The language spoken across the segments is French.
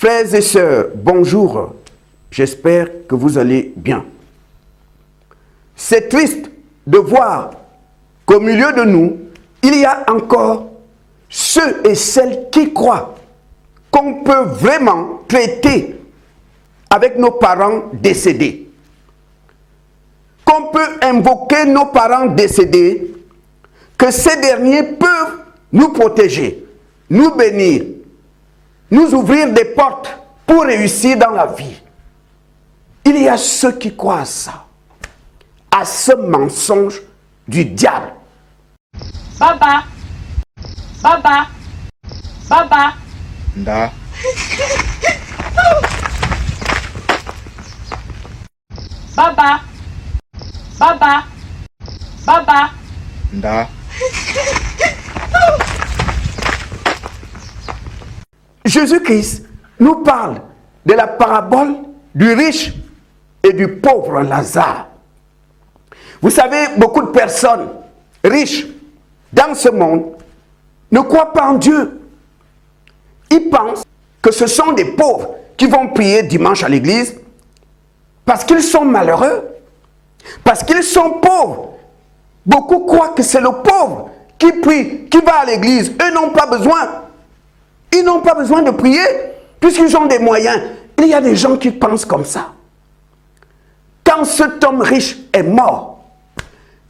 Frères et sœurs, bonjour. J'espère que vous allez bien. C'est triste de voir qu'au milieu de nous, il y a encore ceux et celles qui croient qu'on peut vraiment traiter avec nos parents décédés. Qu'on peut invoquer nos parents décédés, que ces derniers peuvent nous protéger, nous bénir, nous ouvrir des portes pour réussir dans la vie. Il y a ceux qui croient à ça, à ce mensonge du diable. Baba, Baba, Baba. Nda. Baba, Baba, Baba. Nda. Jésus-Christ nous parle de la parabole du riche et du pauvre Lazare. Vous savez, beaucoup de personnes riches dans ce monde ne croient pas en Dieu. Ils pensent que ce sont des pauvres qui vont prier dimanche à l'église parce qu'ils sont malheureux, parce qu'ils sont pauvres. Beaucoup croient que c'est le pauvre qui prie, qui va à l'église. Eux n'ont pas besoin. Ils n'ont pas besoin de prier puisqu'ils ont des moyens. Il y a des gens qui pensent comme ça. Quand cet homme riche est mort,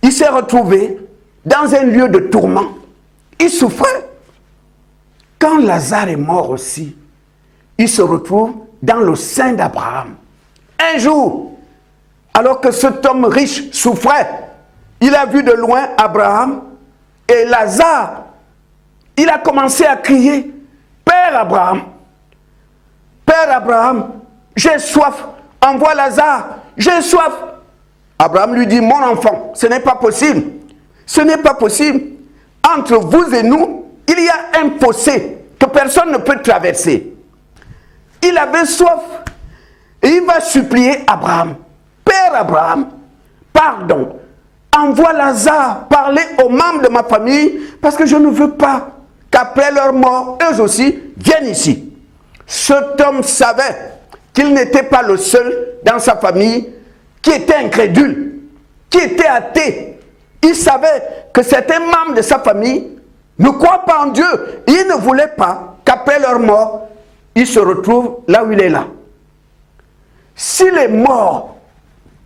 il s'est retrouvé dans un lieu de tourment. Il souffrait. Quand Lazare est mort aussi, il se retrouve dans le sein d'Abraham. Un jour, alors que cet homme riche souffrait, il a vu de loin Abraham et Lazare. Il a commencé à crier, « Père Abraham, Père Abraham, j'ai soif, envoie Lazare, j'ai soif. » Abraham lui dit, « Mon enfant, ce n'est pas possible. Ce n'est pas possible. Entre vous et nous, il y a un fossé que personne ne peut traverser. » Il avait soif et il va supplier Abraham. « Père Abraham, pardon, envoie Lazare parler aux membres de ma famille parce que je ne veux pas qu'après leur mort, eux aussi viennent ici. » Cet homme savait qu'il n'était pas le seul dans sa famille qui était incrédule, qui était athée. Il savait que certains membres de sa famille ne croient pas en Dieu. Il ne voulait pas qu'après leur mort, il se retrouve là où il est là. Si les morts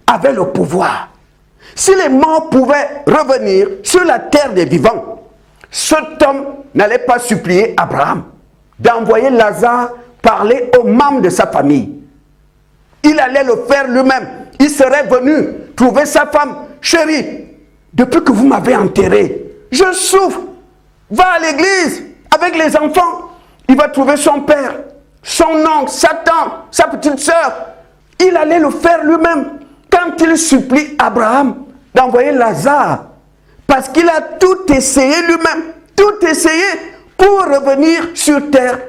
avaient le pouvoir, si les morts pouvaient revenir sur la terre des vivants, cet homme n'allait pas supplier Abraham d'envoyer Lazare parler aux membres de sa famille. Il allait le faire lui-même. Il serait venu trouver sa femme. « Chérie, depuis que vous m'avez enterré, je souffre. Va à l'église avec les enfants. » Il va trouver son père, son oncle, sa tante, sa petite sœur. Il allait le faire lui-même. Quand il supplie Abraham d'envoyer Lazare, parce qu'il a tout essayé lui-même, tout essayé pour revenir sur terre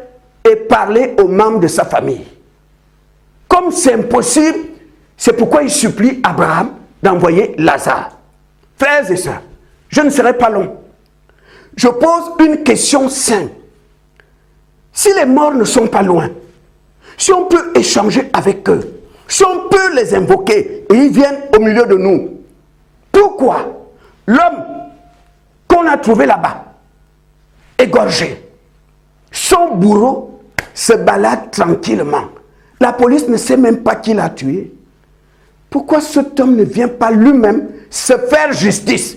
et parler aux membres de sa famille. Comme c'est impossible, c'est pourquoi il supplie Abraham d'envoyer Lazare. Frères et sœurs, je ne serai pas long. Je pose une question simple. Si les morts ne sont pas loin, si on peut échanger avec eux, si on peut les invoquer et ils viennent au milieu de nous, pourquoi l'homme qu'on a trouvé là-bas, égorgé, son bourreau se balade tranquillement? La police ne sait même pas qui l'a tué. Pourquoi cet homme ne vient pas lui-même se faire justice?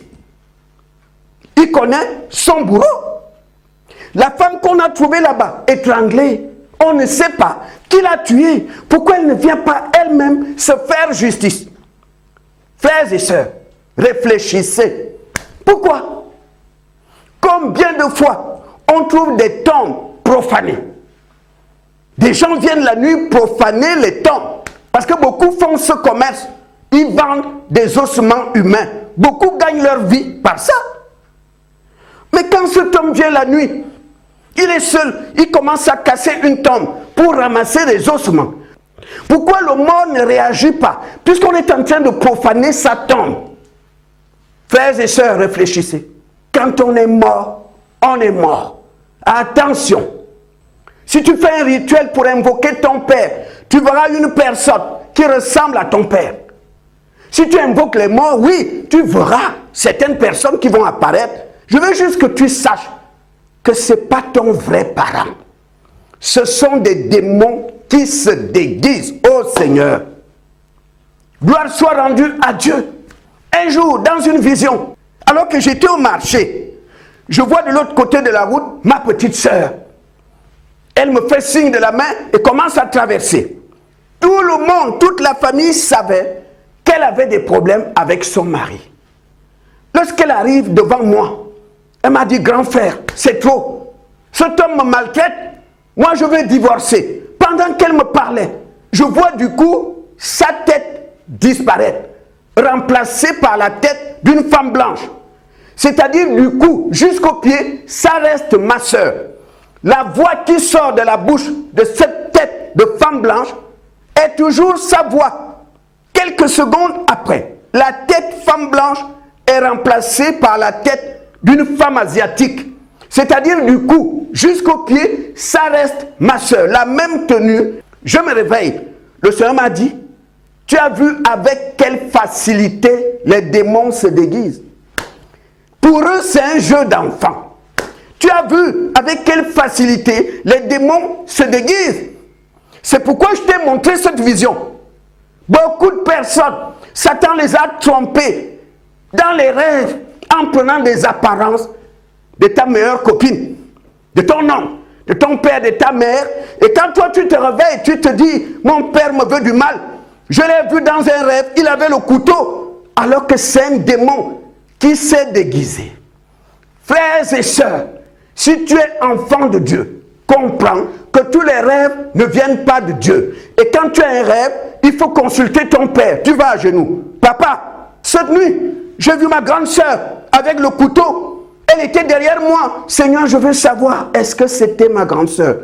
Il connaît son bourreau. La femme qu'on a trouvée là-bas, étranglée, on ne sait pas qui l'a tuée. Pourquoi elle ne vient pas elle-même se faire justice? Frères et sœurs, réfléchissez. Pourquoi? Combien de fois on trouve des tombes profanées? Des gens viennent la nuit profaner les tombes. Parce que beaucoup font ce commerce. Ils vendent des ossements humains. Beaucoup gagnent leur vie par ça. Mais quand cet homme vient la nuit, il est seul. Il commence à casser une tombe pour ramasser des ossements. Pourquoi le mort ne réagit pas? Puisqu'on est en train de profaner sa tombe. Frères et sœurs, réfléchissez. Quand on est mort, on est mort. Attention. Si tu fais un rituel pour invoquer ton père, tu verras une personne qui ressemble à ton père. Si tu invoques les morts, oui, tu verras certaines personnes qui vont apparaître. Je veux juste que tu saches que ce n'est pas ton vrai parent. Ce sont des démons qui se déguisent au Seigneur. Gloire soit rendue à Dieu. Un jour, dans une vision, alors que j'étais au marché, je vois de l'autre côté de la route ma petite sœur. Elle me fait signe de la main et commence à traverser. Tout le monde, toute la famille savait qu'elle avait des problèmes avec son mari. Lorsqu'elle arrive devant moi, elle m'a dit, grand frère, c'est trop. Cet homme me maltraite, moi je veux divorcer. Pendant qu'elle me parlait, je vois du coup sa tête disparaître, remplacée par la tête d'une femme blanche. C'est-à-dire du cou jusqu'aux pieds, ça reste ma soeur. La voix qui sort de la bouche de cette tête de femme blanche est toujours sa voix. Quelques secondes après, la tête femme blanche est remplacée par la tête d'une femme asiatique. C'est-à-dire du cou jusqu'aux pieds, ça reste ma soeur. La même tenue. Je me réveille. Le Seigneur m'a dit, tu as vu avec quelle facilité les démons se déguisent. Pour eux, c'est un jeu d'enfant. Tu as vu avec quelle facilité les démons se déguisent. C'est pourquoi je t'ai montré cette vision. Beaucoup de personnes, Satan les a trompés dans les rêves en prenant des apparences de ta meilleure copine, de ton homme, de ton père, de ta mère. Et quand toi tu te réveilles, tu te dis, mon père me veut du mal. Je l'ai vu dans un rêve, il avait le couteau, alors que c'est un démon qui s'est déguisé. Frères et sœurs, si tu es enfant de Dieu, comprends que tous les rêves ne viennent pas de Dieu. Et quand tu as un rêve, il faut consulter ton père. Tu vas à genoux. Papa, cette nuit, j'ai vu ma grande sœur avec le couteau. Elle était derrière moi. Seigneur, je veux savoir, est-ce que c'était ma grande sœur?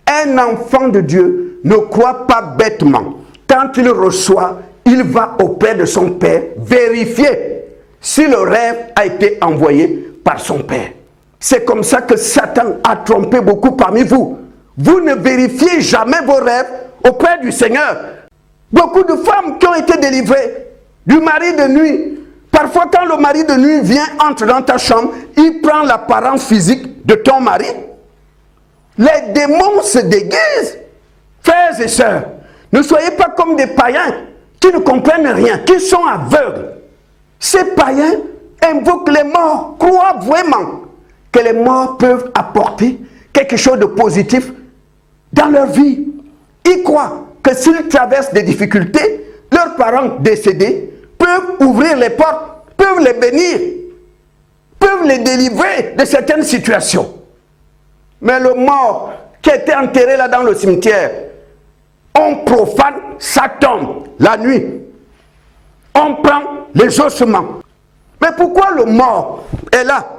Un enfant de Dieu ne croit pas bêtement. Quand il reçoit, il va auprès de son père vérifier si le rêve a été envoyé par son père. C'est comme ça que Satan a trompé beaucoup parmi vous. Vous ne vérifiez jamais vos rêves auprès du Seigneur. Beaucoup de femmes qui ont été délivrées du mari de nuit. Parfois, quand le mari de nuit vient, entre dans ta chambre, il prend l'apparence physique de ton mari. Les démons se déguisent. Frères et sœurs, ne soyez pas comme des païens qui ne comprennent rien, qui sont aveugles. Ces païens invoquent les morts, croient vraiment que les morts peuvent apporter quelque chose de positif dans leur vie. Ils croient que s'ils traversent des difficultés, leurs parents décédés peuvent ouvrir les portes, peuvent les bénir, peuvent les délivrer de certaines situations. Mais le mort qui était enterré là dans le cimetière, on profane sa tombe la nuit. On prend les ossements. Mais pourquoi le mort est là?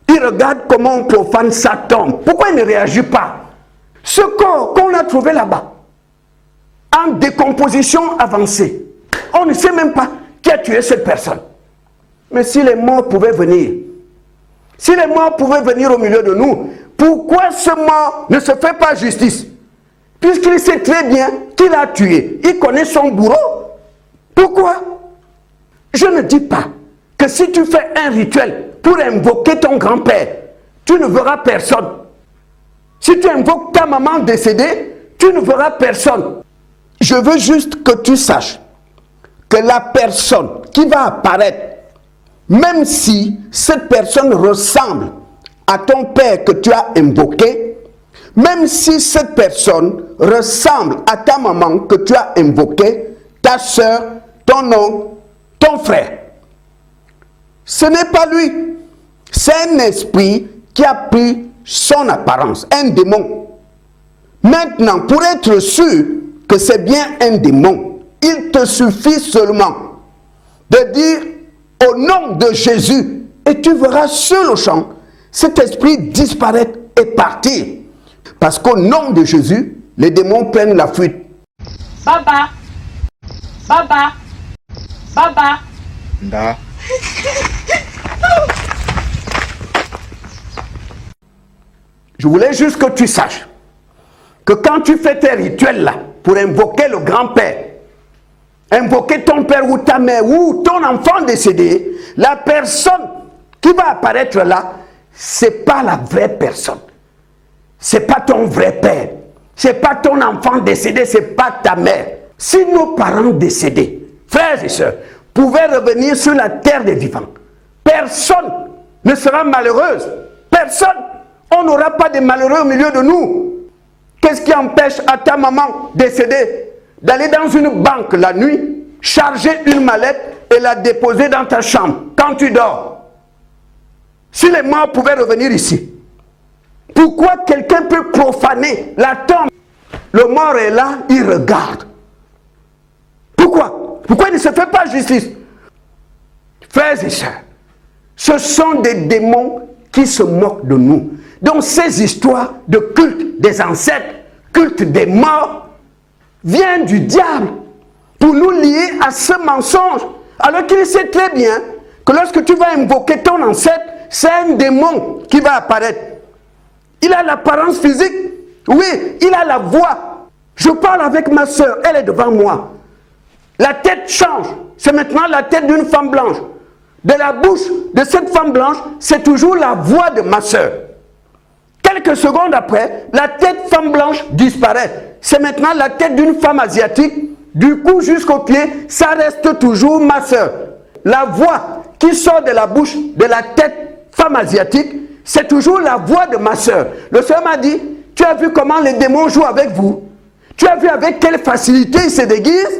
Il regarde comment on profane sa tombe. Pourquoi il ne réagit pas? Ce corps qu'on a trouvé là-bas, en décomposition avancée, on ne sait même pas qui a tué cette personne. Mais si les morts pouvaient venir, si les morts pouvaient venir au milieu de nous, pourquoi ce mort ne se fait pas justice? Puisqu'il sait très bien qu'il a tué. Il connaît son bourreau. Pourquoi? Je ne dis pas que si tu fais un rituel pour invoquer ton grand-père, tu ne verras personne. Si tu invoques ta maman décédée, tu ne verras personne. Je veux juste que tu saches que la personne qui va apparaître, même si cette personne ressemble à ton père que tu as invoqué, même si cette personne ressemble à ta maman que tu as invoqué, ta soeur, ton oncle, ton frère, ce n'est pas lui. C'est un esprit qui a pris son apparence, un démon. Maintenant, pour être sûr que c'est bien un démon, il te suffit seulement de dire au nom de Jésus et tu verras sur le champ cet esprit disparaître et partir. Parce qu'au nom de Jésus, les démons prennent la fuite. Baba, Baba, Baba. Nda. Je voulais juste que tu saches que quand tu fais tes rituels là, pour invoquer le grand-père, invoquer ton père ou ta mère ou ton enfant décédé, la personne qui va apparaître là, c'est pas la vraie personne. C'est pas ton vrai père. C'est pas ton enfant décédé, c'est pas ta mère. Si nos parents décédés, frères et sœurs, pouvaient revenir sur la terre des vivants, personne ne sera malheureuse. Personne. On n'aura pas de malheureux au milieu de nous. Qu'est-ce qui empêche à ta maman décédée d'aller dans une banque la nuit, charger une mallette et la déposer dans ta chambre quand tu dors? Si les morts pouvaient revenir ici, pourquoi quelqu'un peut profaner la tombe? Le mort est là, il regarde. Pourquoi? Pourquoi il ne se fait pas justice? Frères et sœurs, ce sont des démons qui se moquent de nous. Donc ces histoires de culte des ancêtres, culte des morts, viennent du diable pour nous lier à ce mensonge. Alors qu'il sait très bien que lorsque tu vas invoquer ton ancêtre, c'est un démon qui va apparaître. Il a l'apparence physique, oui, il a la voix. Je parle avec ma soeur, elle est devant moi. La tête change, c'est maintenant la tête d'une femme blanche. De la bouche de cette femme blanche, c'est toujours la voix de ma soeur. Quelques secondes après, la tête femme blanche disparaît. C'est maintenant la tête d'une femme asiatique. Du cou jusqu'au pied, ça reste toujours ma soeur. La voix qui sort de la bouche de la tête femme asiatique, c'est toujours la voix de ma soeur. Le soeur m'a dit, tu as vu comment les démons jouent avec vous? Tu as vu avec quelle facilité ils se déguisent?